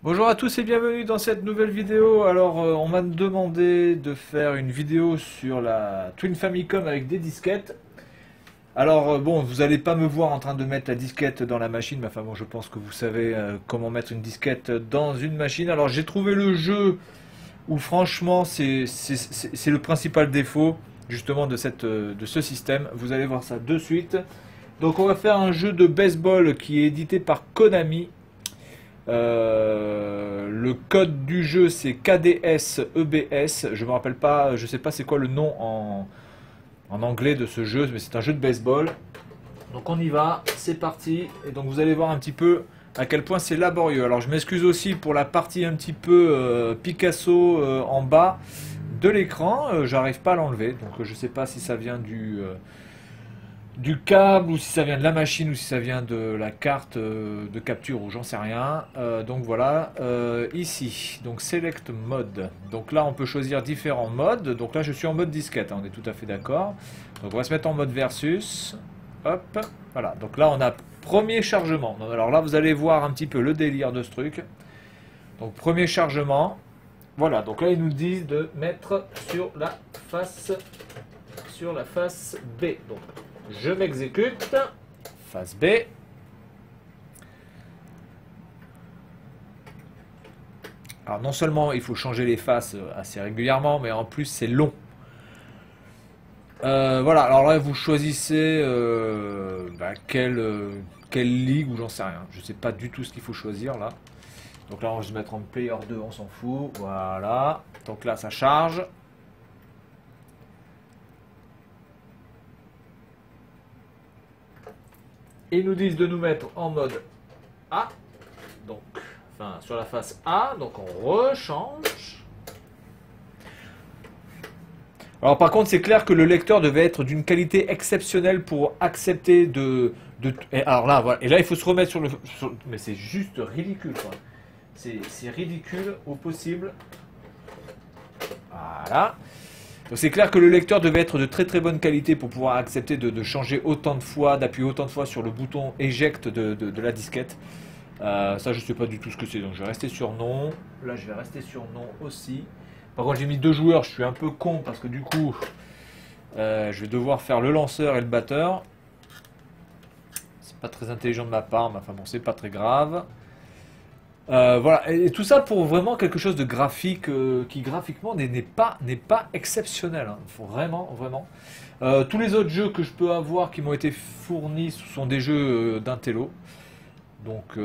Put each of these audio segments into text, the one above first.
Bonjour à tous et bienvenue dans cette nouvelle vidéo. Alors, on m'a demandé de faire une vidéo sur la Twin Famicom avec des disquettes. Alors, bon, vous n'allez pas me voir en train de mettre la disquette dans la machine, mais enfin bon, je pense que vous savez comment mettre une disquette dans une machine. Alors, j'ai trouvé le jeu où franchement, c'est le principal défaut justement de ce système. Vous allez voir ça de suite. Donc, on va faire un jeu de baseball qui est édité par Konami. Le code du jeu c'est KDS EBS. Je me rappelle pas, je sais pas c'est quoi le nom en anglais de ce jeu, mais c'est un jeu de baseball. Donc on y va, c'est parti. Et donc vous allez voir un petit peu à quel point c'est laborieux. Alors je m'excuse aussi pour la partie un petit peu Picasso en bas de l'écran. J'arrive pas à l'enlever, donc je sais pas si ça vient du câble ou si ça vient de la machine ou si ça vient de la carte de capture ou j'en sais rien. Donc voilà, ici, donc Select Mode. Donc là on peut choisir différents modes. Donc là je suis en mode disquette, hein, on est tout à fait d'accord. Donc on va se mettre en mode versus. Hop, voilà. Donc là on a premier chargement. Donc, alors là vous allez voir un petit peu le délire de ce truc. Donc premier chargement. Voilà, donc là ils nous disent de mettre sur la face B. Donc je m'exécute. Face B. Alors non seulement il faut changer les faces assez régulièrement, mais en plus c'est long. Voilà, alors là vous choisissez quelle ligue ou j'en sais rien. Je sais pas du tout ce qu'il faut choisir là. Donc là on va se mettre en player 2, on s'en fout. Voilà. Donc là ça charge. Ils nous disent de nous mettre en mode A. Donc, enfin sur la face A. Donc on rechange. Alors par contre c'est clair que le lecteur devait être d'une qualité exceptionnelle pour accepter alors là voilà. Et là il faut se remettre mais c'est juste ridicule quoi. C'est ridicule au possible. Voilà. Donc c'est clair que le lecteur devait être de très très bonne qualité pour pouvoir accepter de changer autant de fois, d'appuyer autant de fois sur le bouton éjecte de la disquette. Ça je sais pas du tout ce que c'est, donc je vais rester sur non. Là je vais rester sur non aussi. Par contre j'ai mis deux joueurs, je suis un peu con parce que du coup je vais devoir faire le lanceur et le batteur. C'est pas très intelligent de ma part, mais enfin bon c'est pas très grave. Voilà, et tout ça pour vraiment quelque chose de graphique qui graphiquement n'est pas exceptionnel, hein. Faut vraiment, vraiment. Tous les autres jeux que je peux avoir qui m'ont été fournis sont des jeux d'Intello. Donc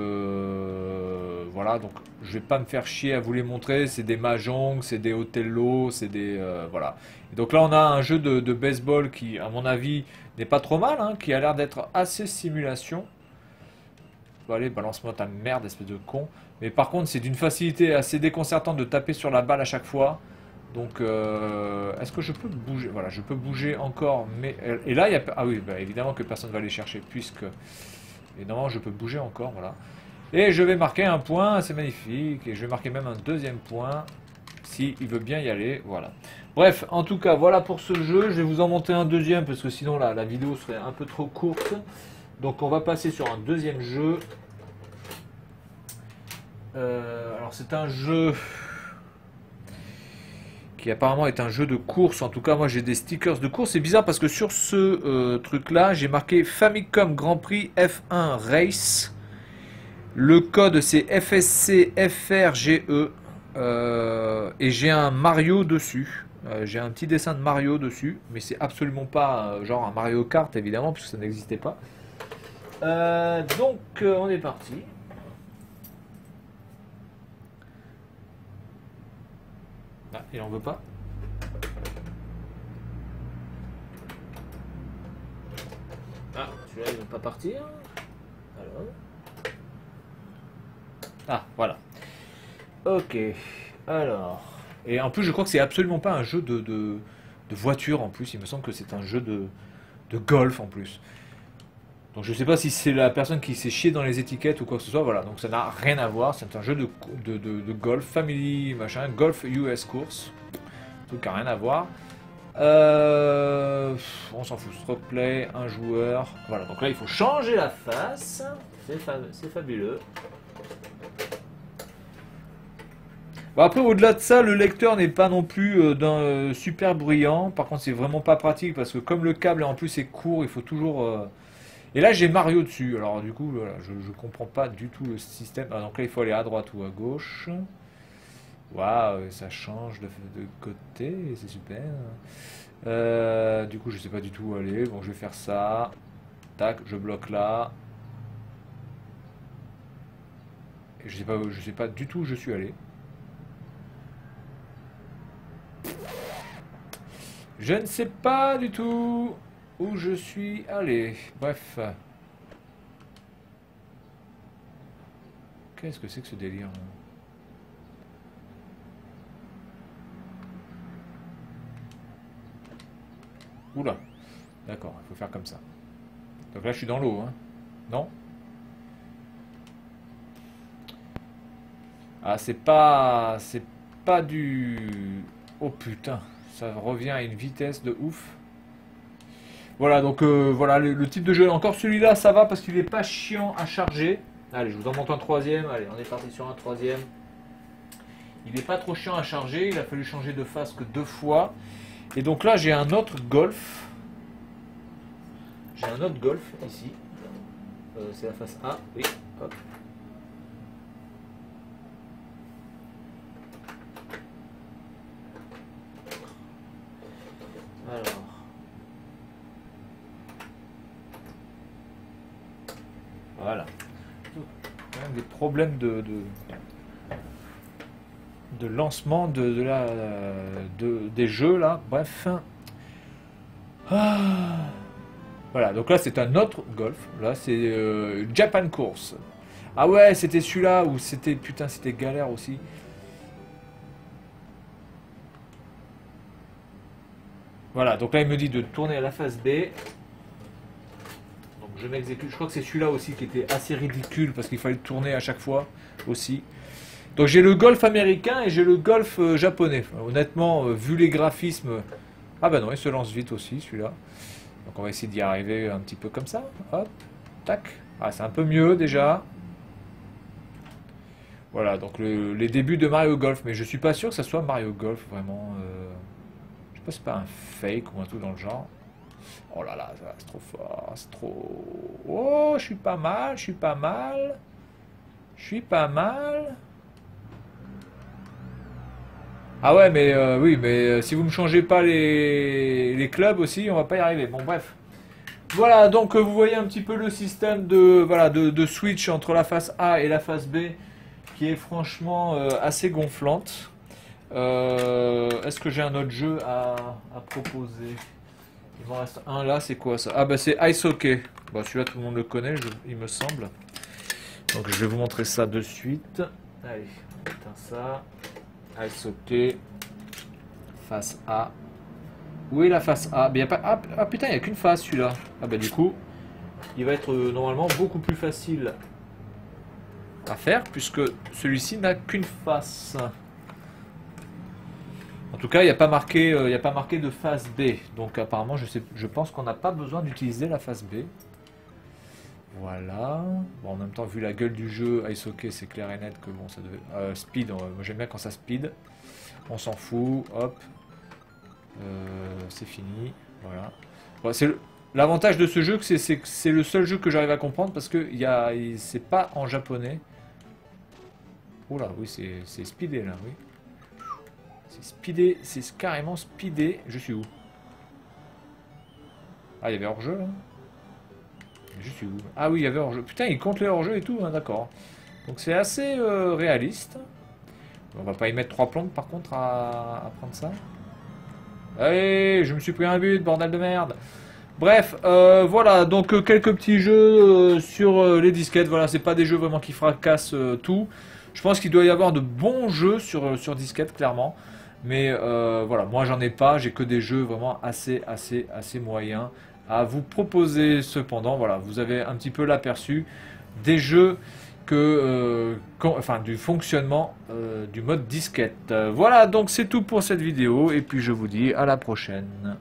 voilà, donc je vais pas me faire chier à vous les montrer. C'est des Mahjong, c'est des Othello, c'est des voilà. Et donc là on a un jeu de baseball qui, à mon avis, n'est pas trop mal, hein, qui a l'air d'être assez simulation. Bon, allez, balance-moi ta merde, espèce de con. Mais par contre, c'est d'une facilité assez déconcertante de taper sur la balle à chaque fois. Donc, est-ce que je peux bouger? Voilà, je peux bouger encore. Mais et là, il y a ah oui, bah, évidemment que personne va aller chercher puisque évidemment je peux bouger encore. Voilà. Et je vais marquer un point, c'est magnifique. Et je vais marquer même un deuxième point si il veut bien y aller. Voilà. Bref, en tout cas, voilà pour ce jeu. Je vais vous en monter un deuxième parce que sinon la vidéo serait un peu trop courte. Donc on va passer sur un deuxième jeu. Alors c'est un jeu qui apparemment est un jeu de course. En tout cas moi j'ai des stickers de course. C'est bizarre parce que sur ce truc là j'ai marqué Famicom Grand Prix F1 Race. Le code c'est FSC FRGE. Et j'ai un Mario dessus. J'ai un petit dessin de Mario dessus. Mais c'est absolument pas genre un Mario Kart évidemment puisque ça n'existait pas. Donc on est parti. Ah, il en veut pas. Ah, celui-là il ne veut pas partir. Alors. Ah, voilà. Ok. Alors. Et en plus je crois que c'est absolument pas un jeu de voiture en plus. Il me semble que c'est un jeu de golf en plus. Donc je sais pas si c'est la personne qui s'est chiée dans les étiquettes ou quoi que ce soit, voilà, donc ça n'a rien à voir, c'est un jeu de golf, family machin, golf US course, truc qui n'a rien à voir. On s'en fout, stroke play, un joueur, voilà, donc là il faut changer la face, c'est fabuleux. Bon, après, au-delà de ça, le lecteur n'est pas non plus super bruyant. Par contre, c'est vraiment pas pratique parce que comme le câble en plus est court, il faut toujours. Et là, j'ai Mario dessus. Alors, du coup, voilà, je comprends pas du tout le système. Ah, donc là, il faut aller à droite ou à gauche. Waouh, ça change de côté, c'est super. Du coup, je sais pas du tout où aller. Bon, je vais faire ça. Tac, je bloque là. Et je sais pas du tout où je suis allé. Je ne sais pas du tout où je suis allé. Bref. Qu'est-ce que c'est que ce délire là? Oula. D'accord, il faut faire comme ça. Donc là, je suis dans l'eau, hein. Non? Ah, c'est pas du... Oh putain, ça revient à une vitesse de ouf. Voilà, donc voilà le type de jeu. Encore celui-là, ça va parce qu'il est pas chiant à charger. Allez, je vous en montre un troisième. Allez, on est parti sur un troisième. Il n'est pas trop chiant à charger. Il a fallu changer de face que 2 fois. Et donc là, j'ai un autre Golf. J'ai un autre Golf ici. C'est la face A. Oui, hop. Alors. Voilà. Quand même des problèmes de lancement des jeux là. Bref. Ah. Voilà, donc là c'est un autre Golf. Là c'est Japan Course. Ah ouais, c'était celui-là où c'était putain, c'était galère aussi. Voilà, donc là il me dit de tourner à la face B. Donc je m'exécute. Je crois que c'est celui-là aussi qui était assez ridicule parce qu'il fallait tourner à chaque fois aussi. Donc j'ai le Golf américain et j'ai le Golf japonais. Enfin, honnêtement, vu les graphismes... Ah bah non, il se lance vite aussi celui-là. Donc on va essayer d'y arriver un petit peu comme ça. Hop, tac. Ah, c'est un peu mieux déjà. Voilà, donc les débuts de Mario Golf. Mais je suis pas sûr que ça soit Mario Golf vraiment. Je sais pas si c'est pas un fake ou un truc dans le genre. Oh là là, c'est trop fort, c'est trop... Oh, je suis pas mal, je suis pas mal. Je suis pas mal. Ah ouais, mais oui, mais si vous me changez pas les clubs aussi, on va pas y arriver. Bon, bref. Voilà, donc vous voyez un petit peu le système voilà, de switch entre la face A et la face B qui est franchement assez gonflante. Est-ce que j'ai un autre jeu à proposer? Il m'en reste un là, c'est quoi ça? Ah bah c'est Ice Hockey. Bon, celui-là tout le monde le connaît, il me semble. Donc je vais vous montrer ça de suite. Allez, on éteint ça. Ice Hockey. Face A. Où est la face A? Mais y a pas... ah putain, il n'y a qu'une face celui-là. Ah bah du coup, il va être normalement beaucoup plus facile à faire puisque celui-ci n'a qu'une face. En tout cas, il n'y a pas marqué, de face B. Donc apparemment, je pense qu'on n'a pas besoin d'utiliser la face B. Voilà. Bon, en même temps, vu la gueule du jeu, Ice Hockey, c'est clair et net que bon, ça devait... speed, moi j'aime bien quand ça speed. On s'en fout, hop. C'est fini, voilà. Bon, l'avantage de ce jeu, c'est le seul jeu que j'arrive à comprendre parce que c'est pas en japonais. Oh là, oui, c'est speedé là, oui. C'est speedé, c'est carrément speedé. Je suis où? Ah, il y avait hors-jeu là. Je suis où? Ah oui, il y avait hors-jeu. Putain, il compte les hors-jeu et tout, hein, d'accord. Donc c'est assez réaliste. On va pas y mettre 3 plombes par contre à prendre ça. Allez, je me suis pris un but, bordel de merde. Bref, voilà, donc quelques petits jeux sur les disquettes. Voilà, c'est pas des jeux vraiment qui fracassent tout. Je pense qu'il doit y avoir de bons jeux sur disquette, clairement. Mais voilà, moi j'en ai pas, j'ai que des jeux vraiment assez moyens à vous proposer. Cependant, voilà, vous avez un petit peu l'aperçu des jeux enfin du fonctionnement du mode disquette. Voilà, donc c'est tout pour cette vidéo et puis je vous dis à la prochaine.